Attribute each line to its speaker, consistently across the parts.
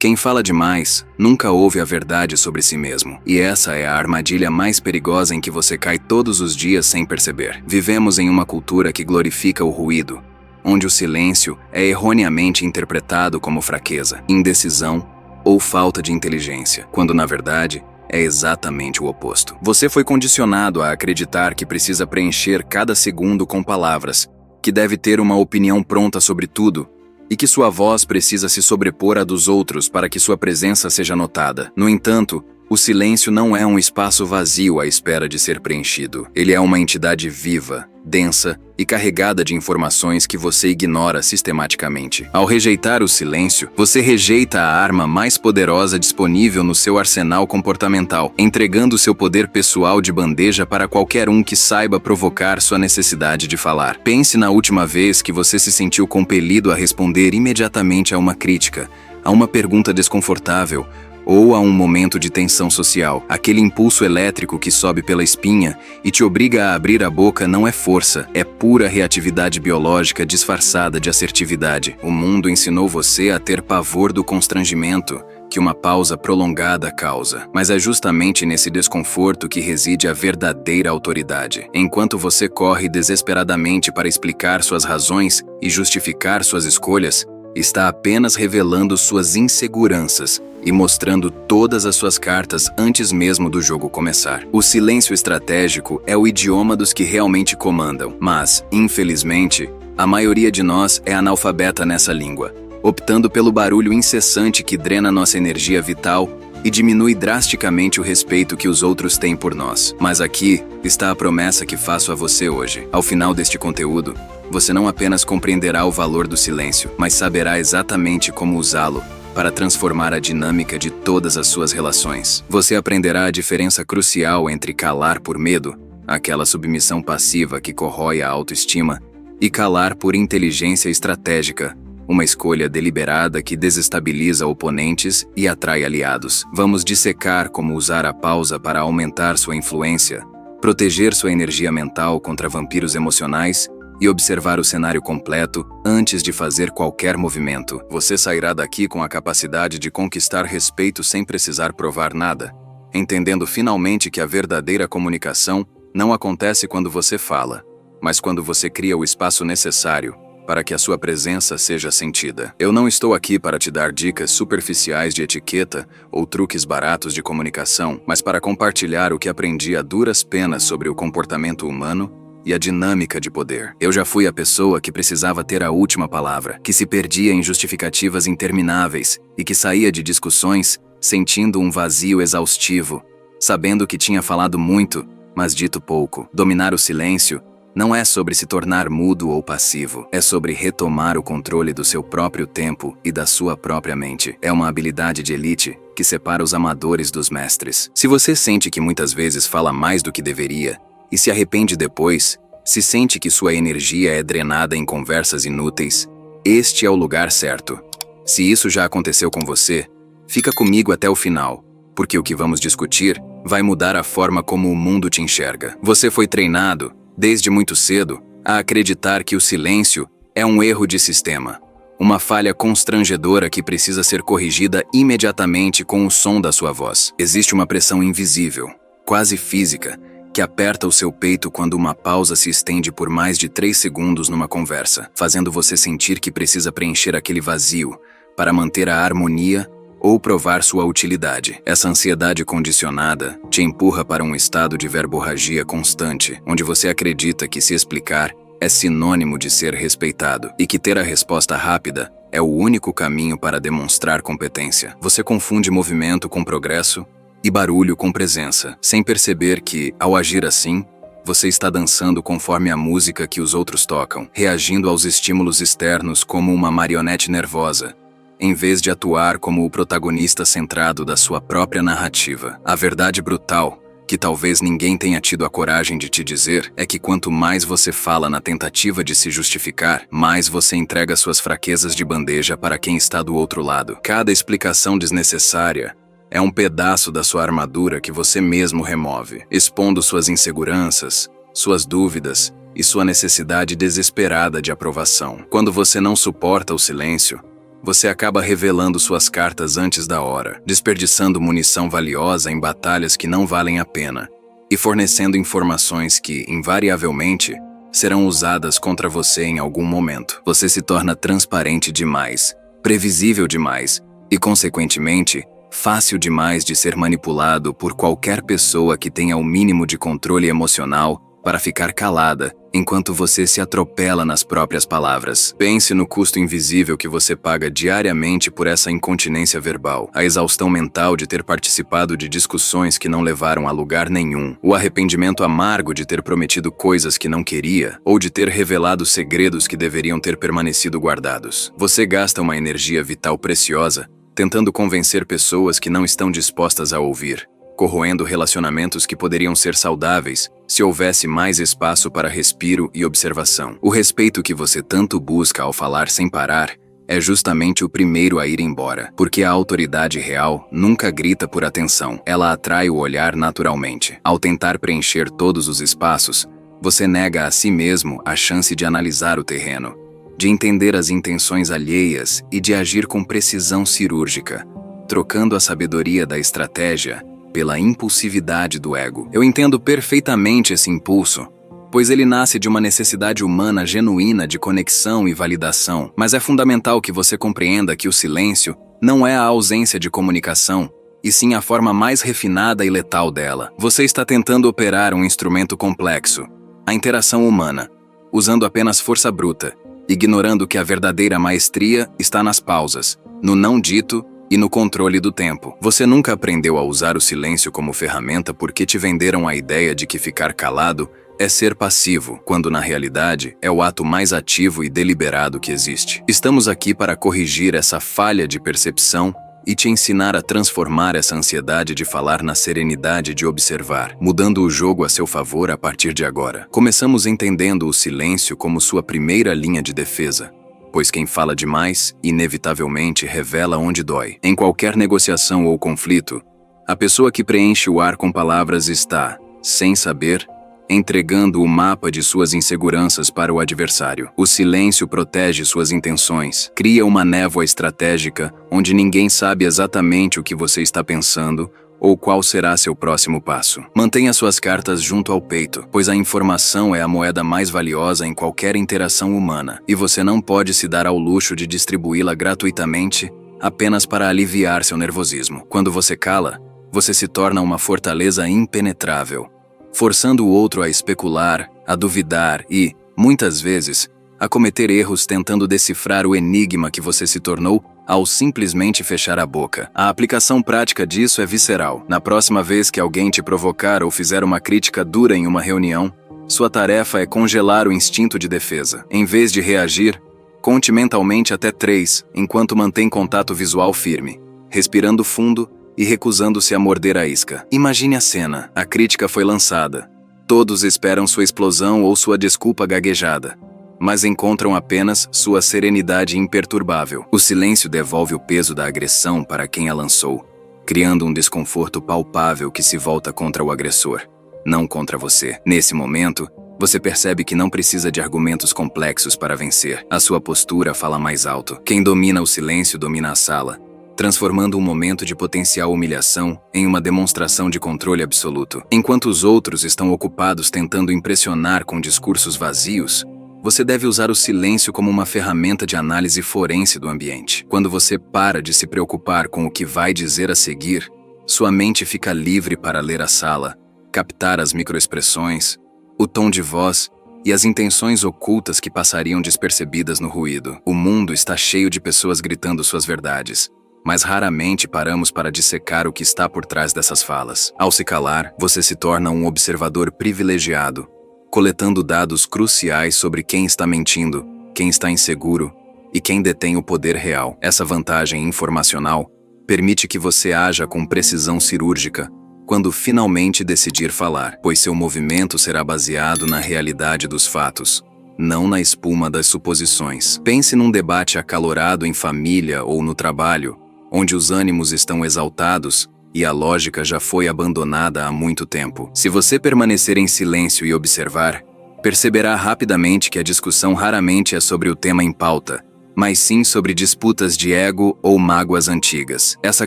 Speaker 1: Quem fala demais nunca ouve a verdade sobre si mesmo. E essa é a armadilha mais perigosa em que você cai todos os dias sem perceber. Vivemos em uma cultura que glorifica o ruído, onde o silêncio é erroneamente interpretado como fraqueza, indecisão ou falta de inteligência, quando na verdade é exatamente o oposto. Você foi condicionado a acreditar que precisa preencher cada segundo com palavras, que deve ter uma opinião pronta sobre tudo, e que sua voz precisa se sobrepor à dos outros para que sua presença seja notada. No entanto, o silêncio não é um espaço vazio à espera de ser preenchido. Ele é uma entidade viva, densa e carregada de informações que você ignora sistematicamente. Ao rejeitar o silêncio, você rejeita a arma mais poderosa disponível no seu arsenal comportamental, entregando seu poder pessoal de bandeja para qualquer um que saiba provocar sua necessidade de falar. Pense na última vez que você se sentiu compelido a responder imediatamente a uma crítica, a uma pergunta desconfortável, ou a um momento de tensão social. Aquele impulso elétrico que sobe pela espinha e te obriga a abrir a boca não é força, é pura reatividade biológica disfarçada de assertividade. O mundo ensinou você a ter pavor do constrangimento que uma pausa prolongada causa. Mas é justamente nesse desconforto que reside a verdadeira autoridade. Enquanto você corre desesperadamente para explicar suas razões e justificar suas escolhas, está apenas revelando suas inseguranças e mostrando todas as suas cartas antes mesmo do jogo começar. O silêncio estratégico é o idioma dos que realmente comandam, mas, infelizmente, a maioria de nós é analfabeta nessa língua, optando pelo barulho incessante que drena nossa energia vital e diminui drasticamente o respeito que os outros têm por nós. Mas aqui está a promessa que faço a você hoje. Ao final deste conteúdo, você não apenas compreenderá o valor do silêncio, mas saberá exatamente como usá-lo para transformar a dinâmica de todas as suas relações. Você aprenderá a diferença crucial entre calar por medo, aquela submissão passiva que corrói a autoestima, e calar por inteligência estratégica, uma escolha deliberada que desestabiliza oponentes e atrai aliados. Vamos dissecar como usar a pausa para aumentar sua influência, proteger sua energia mental contra vampiros emocionais e observar o cenário completo antes de fazer qualquer movimento. Você sairá daqui com a capacidade de conquistar respeito sem precisar provar nada, entendendo finalmente que a verdadeira comunicação não acontece quando você fala, mas quando você cria o espaço necessário para que a sua presença seja sentida. Eu não estou aqui para te dar dicas superficiais de etiqueta ou truques baratos de comunicação, mas para compartilhar o que aprendi a duras penas sobre o comportamento humano e a dinâmica de poder. Eu já fui a pessoa que precisava ter a última palavra, que se perdia em justificativas intermináveis e que saía de discussões sentindo um vazio exaustivo, sabendo que tinha falado muito, mas dito pouco. Dominar o silêncio não é sobre se tornar mudo ou passivo, é sobre retomar o controle do seu próprio tempo e da sua própria mente. É uma habilidade de elite que separa os amadores dos mestres. Se você sente que muitas vezes fala mais do que deveria, e se arrepende depois, se sente que sua energia é drenada em conversas inúteis, este é o lugar certo. Se isso já aconteceu com você, fica comigo até o final, porque o que vamos discutir vai mudar a forma como o mundo te enxerga. Você foi treinado, desde muito cedo, a acreditar que o silêncio é um erro de sistema, uma falha constrangedora que precisa ser corrigida imediatamente com o som da sua voz. Existe uma pressão invisível, quase física, que aperta o seu peito quando uma pausa se estende por mais de 3 segundos numa conversa, fazendo você sentir que precisa preencher aquele vazio para manter a harmonia ou provar sua utilidade. Essa ansiedade condicionada te empurra para um estado de verborragia constante, onde você acredita que se explicar é sinônimo de ser respeitado e que ter a resposta rápida é o único caminho para demonstrar competência. Você confunde movimento com progresso e barulho com presença, sem perceber que, ao agir assim, você está dançando conforme a música que os outros tocam, reagindo aos estímulos externos como uma marionete nervosa, em vez de atuar como o protagonista centrado da sua própria narrativa. A verdade brutal, que talvez ninguém tenha tido a coragem de te dizer, é que quanto mais você fala na tentativa de se justificar, mais você entrega suas fraquezas de bandeja para quem está do outro lado. Cada explicação desnecessária é um pedaço da sua armadura que você mesmo remove, expondo suas inseguranças, suas dúvidas e sua necessidade desesperada de aprovação. Quando você não suporta o silêncio, você acaba revelando suas cartas antes da hora, desperdiçando munição valiosa em batalhas que não valem a pena e fornecendo informações que, invariavelmente, serão usadas contra você em algum momento. Você se torna transparente demais, previsível demais e, consequentemente, fácil demais de ser manipulado por qualquer pessoa que tenha o mínimo de controle emocional para ficar calada enquanto você se atropela nas próprias palavras. Pense no custo invisível que você paga diariamente por essa incontinência verbal, a exaustão mental de ter participado de discussões que não levaram a lugar nenhum, o arrependimento amargo de ter prometido coisas que não queria ou de ter revelado segredos que deveriam ter permanecido guardados. Você gasta uma energia vital preciosa tentando convencer pessoas que não estão dispostas a ouvir, corroendo relacionamentos que poderiam ser saudáveis se houvesse mais espaço para respiro e observação. O respeito que você tanto busca ao falar sem parar é justamente o primeiro a ir embora, porque a autoridade real nunca grita por atenção, ela atrai o olhar naturalmente. Ao tentar preencher todos os espaços, você nega a si mesmo a chance de analisar o terreno, de entender as intenções alheias e de agir com precisão cirúrgica, trocando a sabedoria da estratégia pela impulsividade do ego. Eu entendo perfeitamente esse impulso, pois ele nasce de uma necessidade humana genuína de conexão e validação, mas é fundamental que você compreenda que o silêncio não é a ausência de comunicação, e sim a forma mais refinada e letal dela. Você está tentando operar um instrumento complexo, a interação humana, usando apenas força bruta, ignorando que a verdadeira maestria está nas pausas, no não dito e no controle do tempo. Você nunca aprendeu a usar o silêncio como ferramenta porque te venderam a ideia de que ficar calado é ser passivo, quando na realidade é o ato mais ativo e deliberado que existe. Estamos aqui para corrigir essa falha de percepção e te ensinar a transformar essa ansiedade de falar na serenidade de observar, mudando o jogo a seu favor a partir de agora. Começamos entendendo o silêncio como sua primeira linha de defesa, pois quem fala demais, inevitavelmente revela onde dói. Em qualquer negociação ou conflito, a pessoa que preenche o ar com palavras está, sem saber, entregando o mapa de suas inseguranças para o adversário. O silêncio protege suas intenções, cria uma névoa estratégica onde ninguém sabe exatamente o que você está pensando ou qual será seu próximo passo. Mantenha suas cartas junto ao peito, pois a informação é a moeda mais valiosa em qualquer interação humana, e você não pode se dar ao luxo de distribuí-la gratuitamente apenas para aliviar seu nervosismo. Quando você cala, você se torna uma fortaleza impenetrável, forçando o outro a especular, a duvidar e, muitas vezes, a cometer erros tentando decifrar o enigma que você se tornou ao simplesmente fechar a boca. A aplicação prática disso é visceral. Na próxima vez que alguém te provocar ou fizer uma crítica dura em uma reunião, sua tarefa é congelar o instinto de defesa. Em vez de reagir, conte mentalmente até 3, enquanto mantém contato visual firme, respirando fundo e recusando-se a morder a isca. Imagine a cena. A crítica foi lançada. Todos esperam sua explosão ou sua desculpa gaguejada, mas encontram apenas sua serenidade imperturbável. O silêncio devolve o peso da agressão para quem a lançou, criando um desconforto palpável que se volta contra o agressor, não contra você. Nesse momento, você percebe que não precisa de argumentos complexos para vencer. A sua postura fala mais alto. Quem domina o silêncio domina a sala, transformando um momento de potencial humilhação em uma demonstração de controle absoluto. Enquanto os outros estão ocupados tentando impressionar com discursos vazios, você deve usar o silêncio como uma ferramenta de análise forense do ambiente. Quando você para de se preocupar com o que vai dizer a seguir, sua mente fica livre para ler a sala, captar as microexpressões, o tom de voz e as intenções ocultas que passariam despercebidas no ruído. O mundo está cheio de pessoas gritando suas verdades, mas raramente paramos para dissecar o que está por trás dessas falas. Ao se calar, você se torna um observador privilegiado, coletando dados cruciais sobre quem está mentindo, quem está inseguro e quem detém o poder real. Essa vantagem informacional permite que você haja com precisão cirúrgica quando finalmente decidir falar, pois seu movimento será baseado na realidade dos fatos, não na espuma das suposições. Pense num debate acalorado em família ou no trabalho, onde os ânimos estão exaltados e a lógica já foi abandonada há muito tempo. Se você permanecer em silêncio e observar, perceberá rapidamente que a discussão raramente é sobre o tema em pauta, mas sim sobre disputas de ego ou mágoas antigas. Essa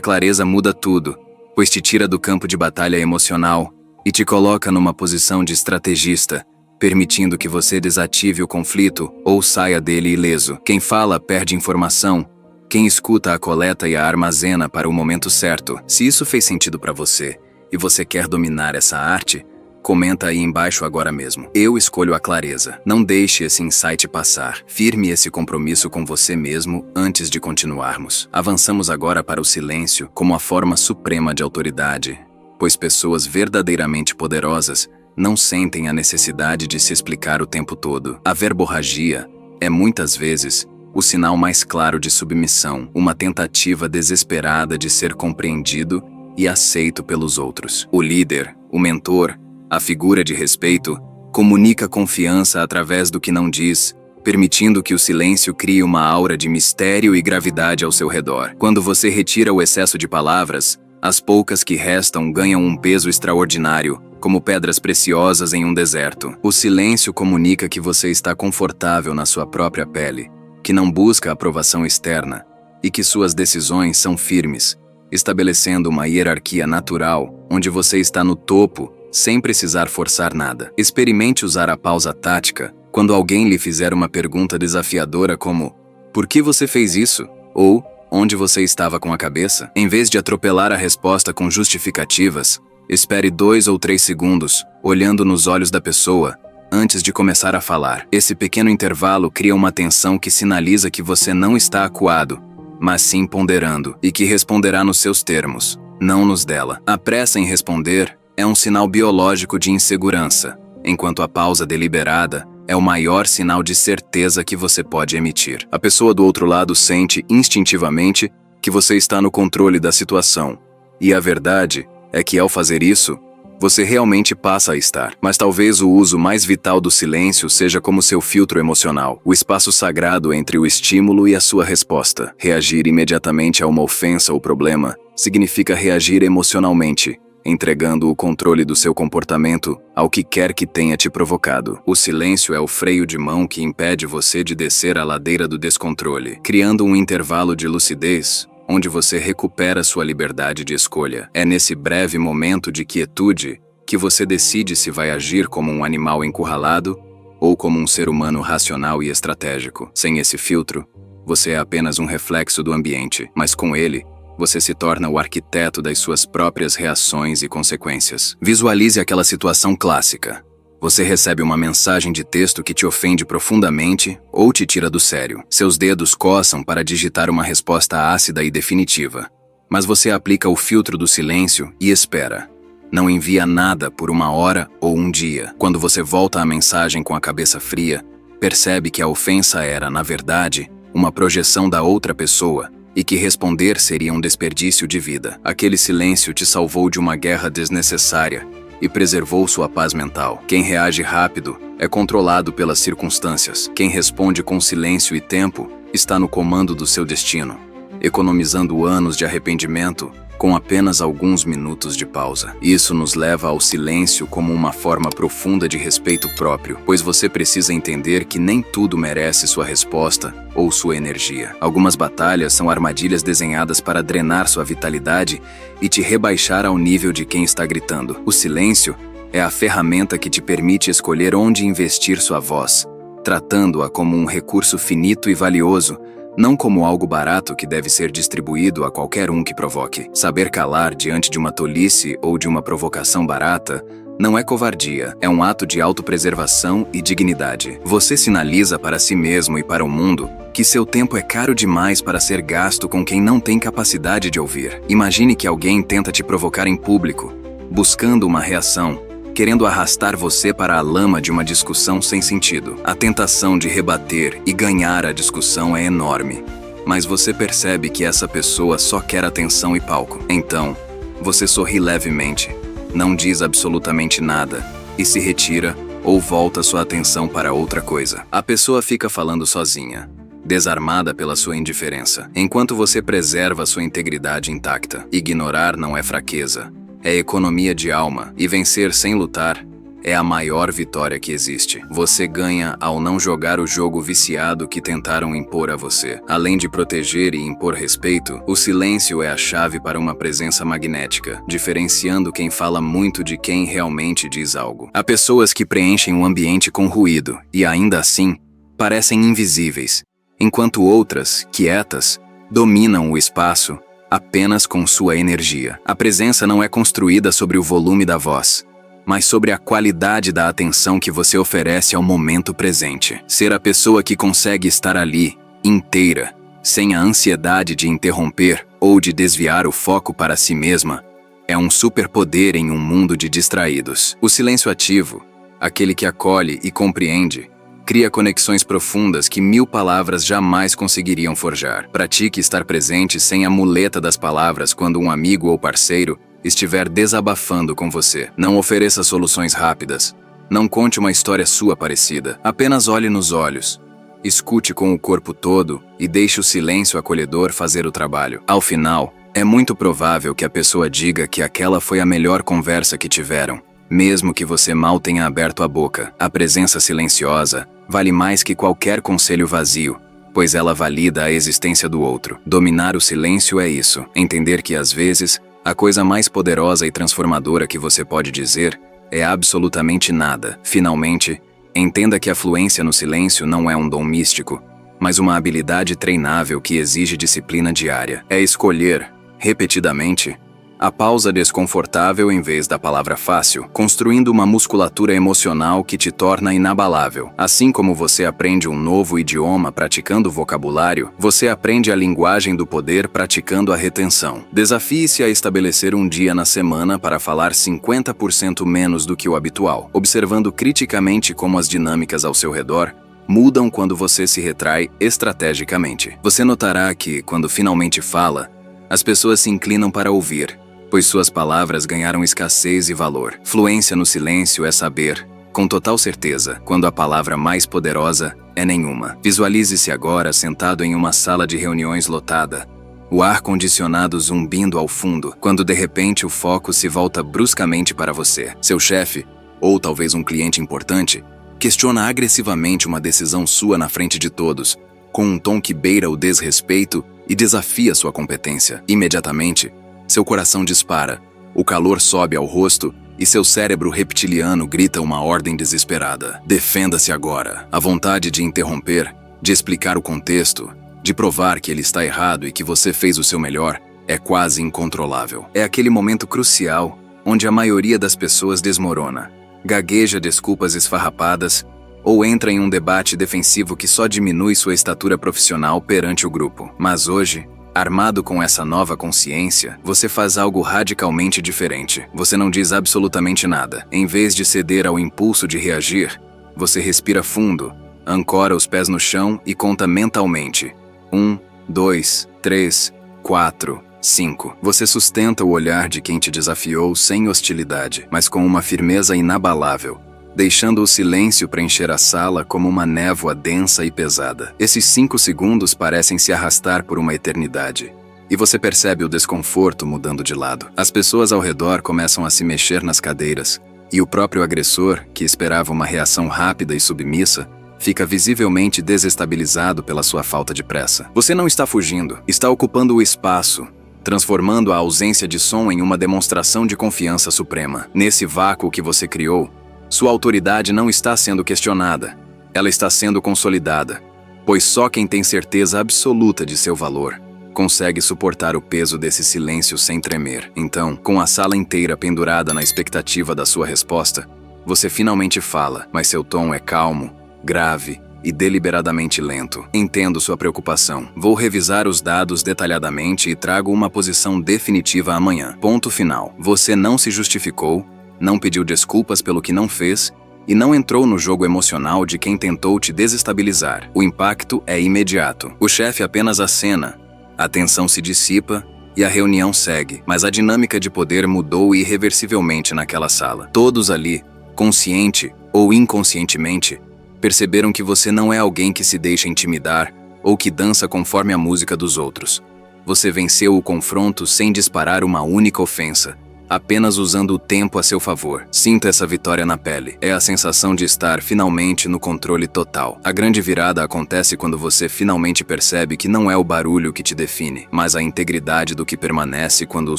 Speaker 1: clareza muda tudo, pois te tira do campo de batalha emocional e te coloca numa posição de estrategista, permitindo que você desative o conflito ou saia dele ileso. Quem fala perde informação, quem escuta a coleta e a armazena para o momento certo. Se isso fez sentido para você e você quer dominar essa arte, comenta aí embaixo agora mesmo. Eu escolho a clareza. Não deixe esse insight passar. Firme esse compromisso com você mesmo antes de continuarmos. Avançamos agora para o silêncio como a forma suprema de autoridade, pois pessoas verdadeiramente poderosas não sentem a necessidade de se explicar o tempo todo. A verborragia é muitas vezes o sinal mais claro de submissão, uma tentativa desesperada de ser compreendido e aceito pelos outros. O líder, o mentor, a figura de respeito, comunica confiança através do que não diz, permitindo que o silêncio crie uma aura de mistério e gravidade ao seu redor. Quando você retira o excesso de palavras, as poucas que restam ganham um peso extraordinário, como pedras preciosas em um deserto. O silêncio comunica que você está confortável na sua própria pele, que não busca aprovação externa e que suas decisões são firmes, estabelecendo uma hierarquia natural onde você está no topo sem precisar forçar nada. Experimente usar a pausa tática quando alguém lhe fizer uma pergunta desafiadora como "Por que você fez isso?" ou "Onde você estava com a cabeça?" Em vez de atropelar a resposta com justificativas, espere 2 ou 3 segundos, olhando nos olhos da pessoa, antes de começar a falar. Esse pequeno intervalo cria uma tensão que sinaliza que você não está acuado, mas sim ponderando, e que responderá nos seus termos, não nos dela. A pressa em responder é um sinal biológico de insegurança, enquanto a pausa deliberada é o maior sinal de certeza que você pode emitir. A pessoa do outro lado sente instintivamente que você está no controle da situação, e a verdade é que ao fazer isso, você realmente passa a estar. Mas talvez o uso mais vital do silêncio seja como seu filtro emocional, o espaço sagrado entre o estímulo e a sua resposta. Reagir imediatamente a uma ofensa ou problema significa reagir emocionalmente, entregando o controle do seu comportamento ao que quer que tenha te provocado. O silêncio é o freio de mão que impede você de descer a ladeira do descontrole, criando um intervalo de lucidez onde você recupera sua liberdade de escolha. É nesse breve momento de quietude que você decide se vai agir como um animal encurralado ou como um ser humano racional e estratégico. Sem esse filtro, você é apenas um reflexo do ambiente, mas com ele, você se torna o arquiteto das suas próprias reações e consequências. Visualize aquela situação clássica. Você recebe uma mensagem de texto que te ofende profundamente ou te tira do sério. Seus dedos coçam para digitar uma resposta ácida e definitiva. Mas você aplica o filtro do silêncio e espera. Não envia nada por 1 hora ou 1 dia. Quando você volta à mensagem com a cabeça fria, percebe que a ofensa era, na verdade, uma projeção da outra pessoa e que responder seria um desperdício de vida. Aquele silêncio te salvou de uma guerra desnecessária e preservou sua paz mental. Quem reage rápido é controlado pelas circunstâncias. Quem responde com silêncio e tempo está no comando do seu destino, economizando anos de arrependimento com apenas alguns minutos de pausa. Isso nos leva ao silêncio como uma forma profunda de respeito próprio, pois você precisa entender que nem tudo merece sua resposta ou sua energia. Algumas batalhas são armadilhas desenhadas para drenar sua vitalidade e te rebaixar ao nível de quem está gritando. O silêncio é a ferramenta que te permite escolher onde investir sua voz, tratando-a como um recurso finito e valioso, não como algo barato que deve ser distribuído a qualquer um que provoque. Saber calar diante de uma tolice ou de uma provocação barata não é covardia, é um ato de autopreservação e dignidade. Você sinaliza para si mesmo e para o mundo que seu tempo é caro demais para ser gasto com quem não tem capacidade de ouvir. Imagine que alguém tenta te provocar em público, buscando uma reação, querendo arrastar você para a lama de uma discussão sem sentido. A tentação de rebater e ganhar a discussão é enorme, mas você percebe que essa pessoa só quer atenção e palco. Então, você sorri levemente, não diz absolutamente nada e se retira ou volta sua atenção para outra coisa. A pessoa fica falando sozinha, desarmada pela sua indiferença, enquanto você preserva sua integridade intacta. Ignorar não é fraqueza, é economia de alma, e vencer sem lutar é a maior vitória que existe. Você ganha ao não jogar o jogo viciado que tentaram impor a você. Além de proteger e impor respeito, o silêncio é a chave para uma presença magnética, diferenciando quem fala muito de quem realmente diz algo. Há pessoas que preenchem o ambiente com ruído e, ainda assim, parecem invisíveis, enquanto outras, quietas, dominam o espaço apenas com sua energia. A presença não é construída sobre o volume da voz, mas sobre a qualidade da atenção que você oferece ao momento presente. Ser a pessoa que consegue estar ali, inteira, sem a ansiedade de interromper ou de desviar o foco para si mesma, é um superpoder em um mundo de distraídos. O silêncio ativo, aquele que acolhe e compreende, cria conexões profundas que 1000 palavras jamais conseguiriam forjar. Pratique estar presente sem a muleta das palavras quando um amigo ou parceiro estiver desabafando com você. Não ofereça soluções rápidas. Não conte uma história sua parecida. Apenas olhe nos olhos. Escute com o corpo todo e deixe o silêncio acolhedor fazer o trabalho. Ao final, é muito provável que a pessoa diga que aquela foi a melhor conversa que tiveram, mesmo que você mal tenha aberto a boca. A presença silenciosa vale mais que qualquer conselho vazio, pois ela valida a existência do outro. Dominar o silêncio é isso. Entender que, às vezes, a coisa mais poderosa e transformadora que você pode dizer é absolutamente nada. Finalmente, entenda que a fluência no silêncio não é um dom místico, mas uma habilidade treinável que exige disciplina diária. É escolher, repetidamente, a pausa desconfortável em vez da palavra fácil, construindo uma musculatura emocional que te torna inabalável. Assim como você aprende um novo idioma praticando vocabulário, você aprende a linguagem do poder praticando a retenção. Desafie-se a estabelecer um dia na semana para falar 50% menos do que o habitual, observando criticamente como as dinâmicas ao seu redor mudam quando você se retrai estrategicamente. Você notará que, quando finalmente fala, as pessoas se inclinam para ouvir, pois suas palavras ganharam escassez e valor. Fluência no silêncio é saber, com total certeza, quando a palavra mais poderosa é nenhuma. Visualize-se agora sentado em uma sala de reuniões lotada, o ar-condicionado zumbindo ao fundo, quando de repente o foco se volta bruscamente para você. Seu chefe, ou talvez um cliente importante, questiona agressivamente uma decisão sua na frente de todos, com um tom que beira o desrespeito e desafia sua competência. Imediatamente, seu coração dispara, o calor sobe ao rosto e seu cérebro reptiliano grita uma ordem desesperada. Defenda-se agora. A vontade de interromper, de explicar o contexto, de provar que ele está errado e que você fez o seu melhor, é quase incontrolável. É aquele momento crucial onde a maioria das pessoas desmorona, gagueja desculpas esfarrapadas ou entra em um debate defensivo que só diminui sua estatura profissional perante o grupo. Mas hoje, armado com essa nova consciência, você faz algo radicalmente diferente. Você não diz absolutamente nada. Em vez de ceder ao impulso de reagir, você respira fundo, ancora os pés no chão e conta mentalmente. 1, 2, 3, 4, 5. Você sustenta o olhar de quem te desafiou sem hostilidade, mas com uma firmeza inabalável, deixando o silêncio preencher a sala como uma névoa densa e pesada. Esses 5 segundos parecem se arrastar por uma eternidade, e você percebe o desconforto mudando de lado. As pessoas ao redor começam a se mexer nas cadeiras, e o próprio agressor, que esperava uma reação rápida e submissa, fica visivelmente desestabilizado pela sua falta de pressa. Você não está fugindo, está ocupando o espaço, transformando a ausência de som em uma demonstração de confiança suprema. Nesse vácuo que você criou, sua autoridade não está sendo questionada, ela está sendo consolidada, pois só quem tem certeza absoluta de seu valor consegue suportar o peso desse silêncio sem tremer. Então, com a sala inteira pendurada na expectativa da sua resposta, você finalmente fala, mas seu tom é calmo, grave e deliberadamente lento. Entendo sua preocupação. Vou revisar os dados detalhadamente e trago uma posição definitiva amanhã. Ponto final. Você não se justificou, não pediu desculpas pelo que não fez e não entrou no jogo emocional de quem tentou te desestabilizar. O impacto é imediato. O chefe apenas acena, a tensão se dissipa e a reunião segue, mas a dinâmica de poder mudou irreversivelmente naquela sala. Todos ali, consciente ou inconscientemente, perceberam que você não é alguém que se deixa intimidar ou que dança conforme a música dos outros. Você venceu o confronto sem disparar uma única ofensa, apenas usando o tempo a seu favor. Sinta essa vitória na pele. É a sensação de estar finalmente no controle total. A grande virada acontece quando você finalmente percebe que não é o barulho que te define, mas a integridade do que permanece quando o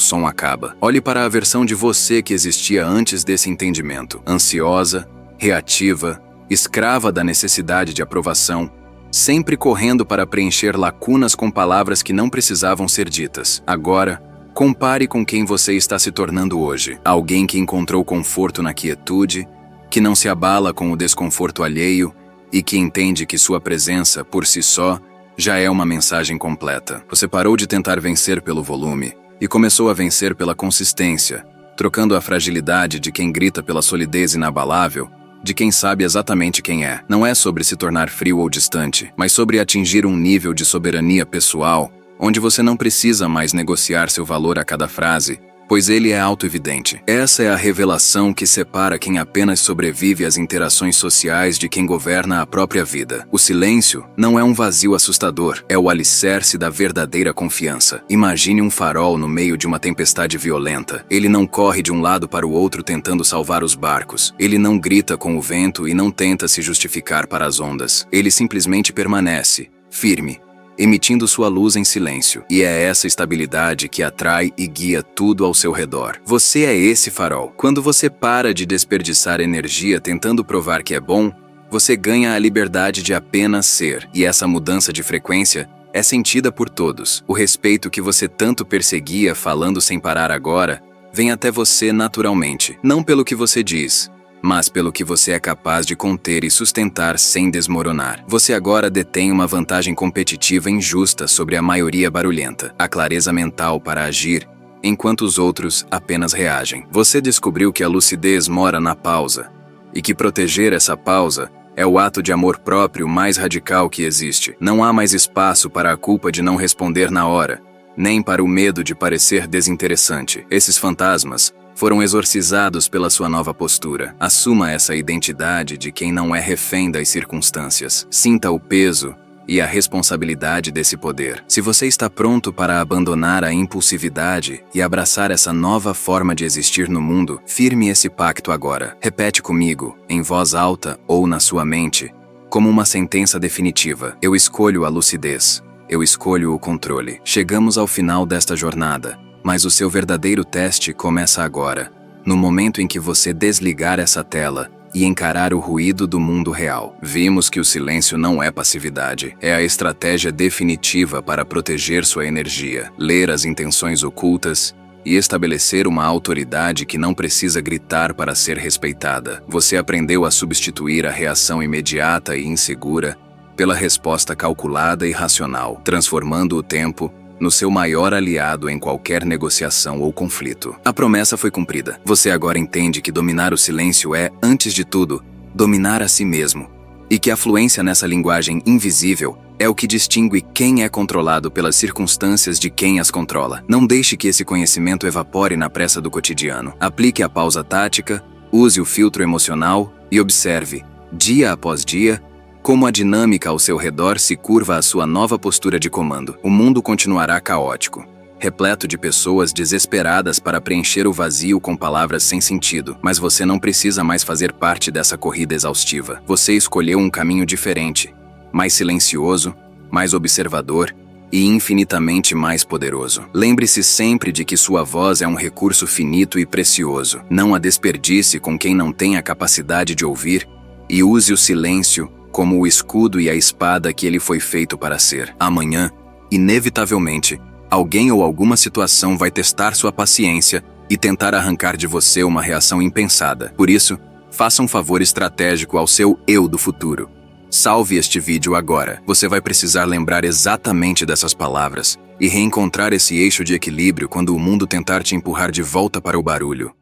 Speaker 1: som acaba. Olhe para a versão de você que existia antes desse entendimento. Ansiosa, reativa, escrava da necessidade de aprovação, sempre correndo para preencher lacunas com palavras que não precisavam ser ditas. Agora, compare com quem você está se tornando hoje. Alguém que encontrou conforto na quietude, que não se abala com o desconforto alheio e que entende que sua presença, por si só, já é uma mensagem completa. Você parou de tentar vencer pelo volume e começou a vencer pela consistência, trocando a fragilidade de quem grita pela solidez inabalável de quem sabe exatamente quem é. Não é sobre se tornar frio ou distante, mas sobre atingir um nível de soberania pessoal, onde você não precisa mais negociar seu valor a cada frase, pois ele é auto-evidente. Essa é a revelação que separa quem apenas sobrevive às interações sociais de quem governa a própria vida. O silêncio não é um vazio assustador, é o alicerce da verdadeira confiança. Imagine um farol no meio de uma tempestade violenta. Ele não corre de um lado para o outro tentando salvar os barcos. Ele não grita com o vento e não tenta se justificar para as ondas. Ele simplesmente permanece, firme, emitindo sua luz em silêncio. E é essa estabilidade que atrai e guia tudo ao seu redor. Você é esse farol. Quando você para de desperdiçar energia tentando provar que é bom, você ganha a liberdade de apenas ser. E essa mudança de frequência é sentida por todos. O respeito que você tanto perseguia falando sem parar agora, vem até você naturalmente. Não pelo que você diz, mas pelo que você é capaz de conter e sustentar sem desmoronar. Você agora detém uma vantagem competitiva injusta sobre a maioria barulhenta, a clareza mental para agir, enquanto os outros apenas reagem. Você descobriu que a lucidez mora na pausa, e que proteger essa pausa é o ato de amor próprio mais radical que existe. Não há mais espaço para a culpa de não responder na hora, nem para o medo de parecer desinteressante. Esses fantasmas foram exorcizados pela sua nova postura. Assuma essa identidade de quem não é refém das circunstâncias. Sinta o peso e a responsabilidade desse poder. Se você está pronto para abandonar a impulsividade e abraçar essa nova forma de existir no mundo, firme esse pacto agora. Repete comigo, em voz alta ou na sua mente, como uma sentença definitiva. Eu escolho a lucidez. Eu escolho o controle. Chegamos ao final desta jornada, mas o seu verdadeiro teste começa agora, no momento em que você desligar essa tela e encarar o ruído do mundo real. Vimos que o silêncio não é passividade, é a estratégia definitiva para proteger sua energia, ler as intenções ocultas e estabelecer uma autoridade que não precisa gritar para ser respeitada. Você aprendeu a substituir a reação imediata e insegura pela resposta calculada e racional, transformando o tempo no seu maior aliado em qualquer negociação ou conflito. A promessa foi cumprida. Você agora entende que dominar o silêncio é, antes de tudo, dominar a si mesmo, e que a fluência nessa linguagem invisível é o que distingue quem é controlado pelas circunstâncias de quem as controla. Não deixe que esse conhecimento evapore na pressa do cotidiano. Aplique a pausa tática, use o filtro emocional e observe, dia após dia, como a dinâmica ao seu redor se curva à sua nova postura de comando. O mundo continuará caótico, repleto de pessoas desesperadas para preencher o vazio com palavras sem sentido, mas você não precisa mais fazer parte dessa corrida exaustiva. Você escolheu um caminho diferente, mais silencioso, mais observador e infinitamente mais poderoso. Lembre-se sempre de que sua voz é um recurso finito e precioso. Não a desperdice com quem não tem a capacidade de ouvir e use o silêncio como o escudo e a espada que ele foi feito para ser. Amanhã, inevitavelmente, alguém ou alguma situação vai testar sua paciência e tentar arrancar de você uma reação impensada. Por isso, faça um favor estratégico ao seu eu do futuro. Salve este vídeo agora. Você vai precisar lembrar exatamente dessas palavras e reencontrar esse eixo de equilíbrio quando o mundo tentar te empurrar de volta para o barulho.